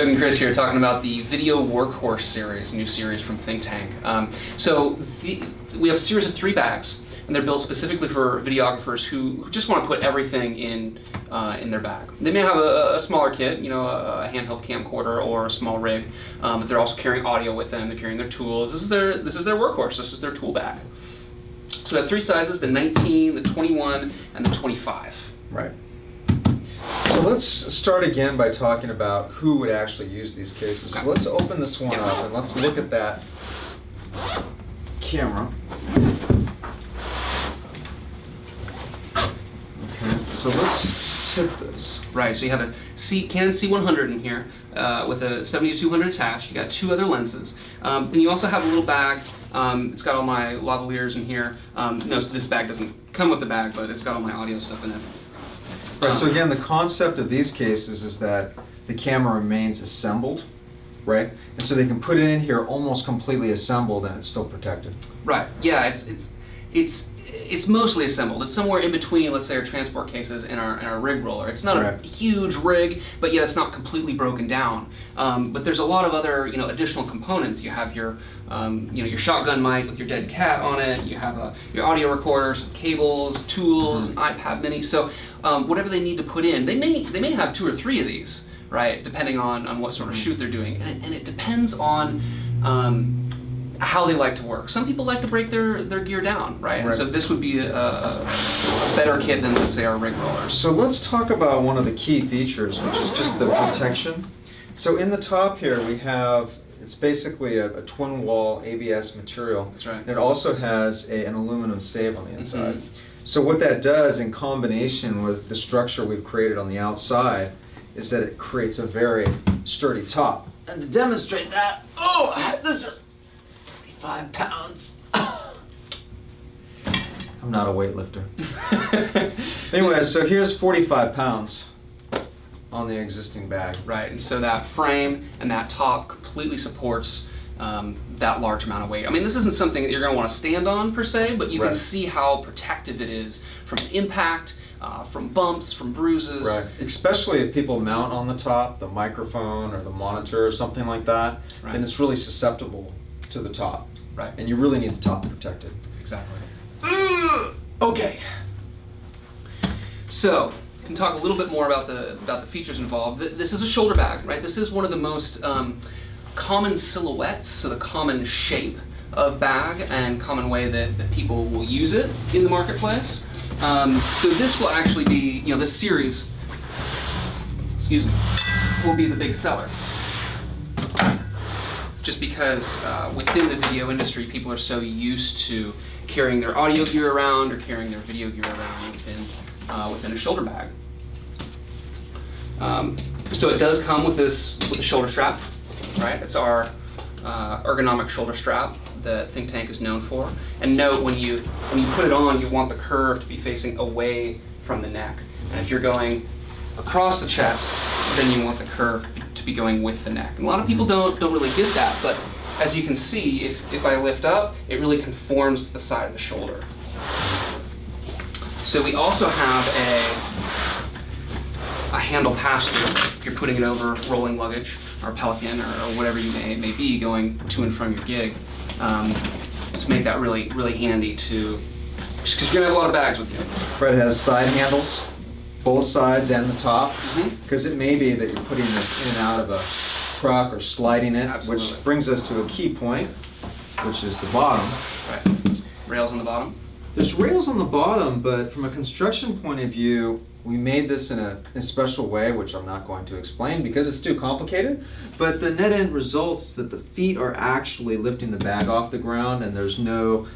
Doug and Chris here talking about the Video Workhorse series, new series from Think Tank. We have a series of 3 bags, and they're built specifically for videographers who just want to put everything in their bag. They may have a smaller kit, a handheld camcorder or a small rig, but they're also carrying audio with them. They're carrying their tools. This is their workhorse. This is their tool bag. So we have 3 sizes: the 19, the 21, and the 25. Right. So let's start again by talking about who would actually use these cases. So let's open this one up and let's look at that camera. Okay, so let's tip this. Right, so you have a Canon C100 in here with a 70-200 attached. You got 2 other lenses. Then you also have a little bag. It's got all my lavaliers in here. No, so this bag doesn't come with the bag, but it's got all my audio stuff in it. Right, so again, the concept of these cases is that the camera remains assembled, right? And so they can put it in here almost completely assembled and it's still protected. Right, yeah, it's mostly assembled. It's somewhere in between, let's say, our transport cases and our rig roller. It's not a huge rig, but yet it's not completely broken down. But there's a lot of other, additional components. You have your, your shotgun mic with your dead cat on it. You have your audio recorder, some cables, tools, an iPad Mini. So whatever they need to put in, they may have 2 or 3 of these, right? Depending on what sort of shoot they're doing, and it depends on how they like to work. Some people like to break their gear down, right? And so this would be a better kit than, let's say, our rig rollers. So let's talk about one of the key features, which is just the protection. So in the top here we have, it's basically a twin wall ABS material. That's right. And it also has an aluminum stave on the inside. So what that does in combination with the structure we've created on the outside is that it creates a very sturdy top. And to demonstrate that, this is 5 pounds. I'm not a weightlifter. Anyway, so here's 45 pounds on the existing bag. Right, and so that frame and that top completely supports that large amount of weight. I mean, this isn't something that you're going to want to stand on per se, but you can see how protective it is from impact, from bumps, from bruises. Right, especially if people mount on the top, the microphone or the monitor or something like that, then it's really susceptible to the top. Right. And you really need the top protected. Exactly. Okay. So, we can talk a little bit more about the features involved. This is a shoulder bag, right? This is one of the most common silhouettes, so the common shape of bag and common way that people will use it in the marketplace. So this will actually be, this series, will be the big seller. Just because within the video industry, people are so used to carrying their audio gear around or carrying their video gear around within a shoulder bag. So it does come with a shoulder strap, right? It's our ergonomic shoulder strap that Think Tank is known for. And note, when you put it on, you want the curve to be facing away from the neck. And if you're going across the chest, then you want the curve to be going with the neck. And a lot of people don't really get that, but as you can see, if I lift up, it really conforms to the side of the shoulder. So we also have a handle pass-through if you're putting it over rolling luggage or pelican or whatever you may be going to and from your gig. So make that really handy just because you're gonna have a lot of bags with you. Right, it has side handles, both sides and the top, because it may be that you're putting this in and out of a truck or sliding it, which brings us to a key point, which is the bottom. Right. Rails on the bottom. There's rails on the bottom, but from a construction point of view, we made this in a special way, which I'm not going to explain because it's too complicated. But the net end result is that the feet are actually lifting the bag off the ground, and there's no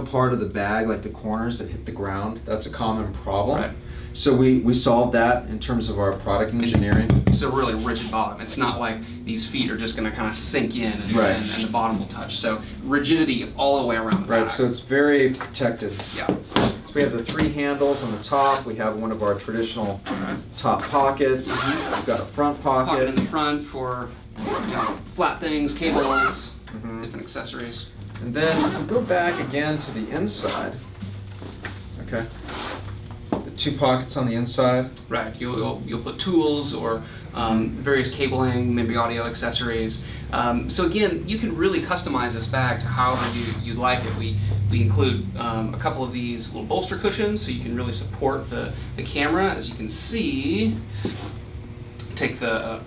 part of the bag, like the corners, that hit the ground. That's a common problem. Right. So we solved that in terms of our product engineering. It's a really rigid bottom. It's not like these feet are just going to kind of sink in and the bottom will touch. So rigidity all the way around the bag. Right, so it's very protected. Yeah. So we have the 3 handles on the top. We have one of our traditional top pockets. We've got a front pocket. Pocket in the front for flat things, cables, different accessories. And then if we go back again to the inside, okay, the 2 pockets on the inside. Right. You'll put tools or various cabling, maybe audio accessories. So again, you can really customize this bag to however you like it. We include a couple of these little bolster cushions so you can really support the camera. As you can see, take the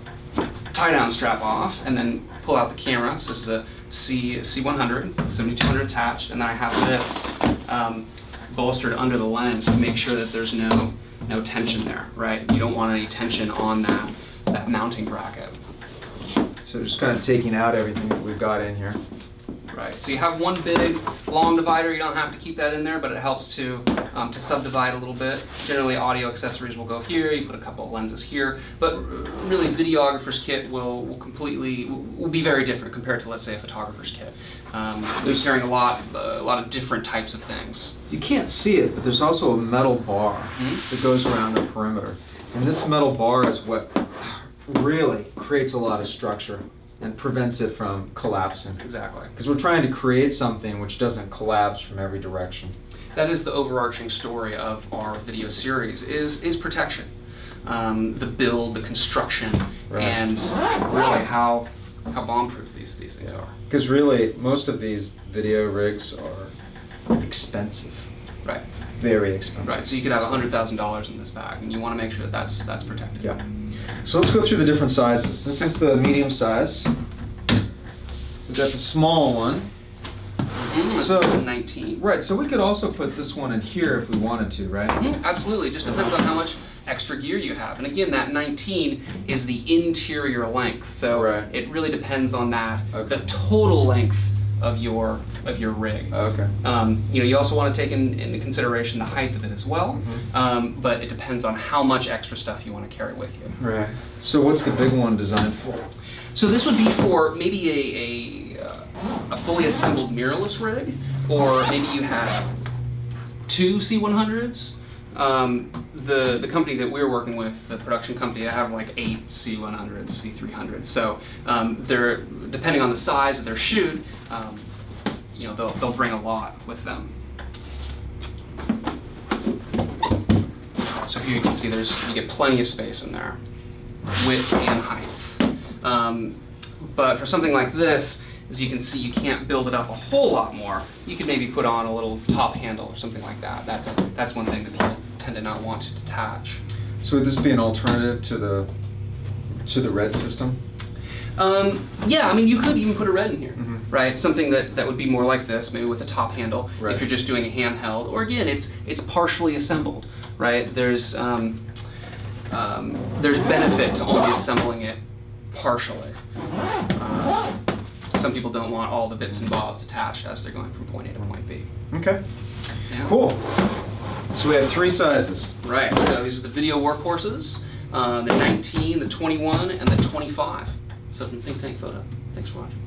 tie-down strap off and then pull out the camera. So this is a C100, 7200 attached, and then I have this bolstered under the lens to make sure that there's no tension there, right? You don't want any tension on that mounting bracket. So just kind of taking out everything that we've got in here. Right, so you have one big long divider. You don't have to keep that in there, but it helps to subdivide a little bit. Generally, audio accessories will go here. You put a couple of lenses here, but really, videographer's kit will be very different compared to, let's say, a photographer's kit. They're carrying a lot of different types of things. You can't see it, but there's also a metal bar that goes around the perimeter, and this metal bar is what really creates a lot of structure and prevents it from collapsing. Exactly. Because we're trying to create something which doesn't collapse from every direction. That is the overarching story of our video series, is protection. The build, the construction, and really how bomb-proof these things are. Because really, most of these video rigs are expensive. Right. Very expensive. Right, so you could have $100,000 in this bag, and you want to make sure that that's protected. Yeah. So let's go through the different sizes. This is the medium size. We've got the small one. This So is 19. Right, so we could also put this one in here if we wanted to, right? Absolutely, just depends on how much extra gear you have. And again, that 19 is the interior length, so it really depends on that, the total length of your rig. Okay. You also want to take into consideration the height of it as well, but it depends on how much extra stuff you want to carry with you. Right. So what's the big one designed for? So this would be for maybe a fully assembled mirrorless rig, or maybe you have 2 C100s. The company that we're working with, the production company, they have like 8 C100s, C300s. So they're, depending on the size of their shoot, they'll bring a lot with them. So here you can see you get plenty of space in there, width and height. But for something like this, as you can see, you can't build it up a whole lot more. You could maybe put on a little top handle or something like that. That's one thing that people tend to not want to detach. So would this be an alternative to the red system? Yeah, I mean, you could even put a red in here, right? Something that would be more like this, maybe with a top handle, if you're just doing a handheld. Or again, it's partially assembled, right? There's benefit to only assembling it partially. Some people don't want all the bits and bobs attached as they're going from point A to point B. Okay. Yeah. Cool. So we have 3 sizes. Right. So these are the video workhorses, the 19, the 21, and the 25. So from Think Tank Photo. Thanks for watching.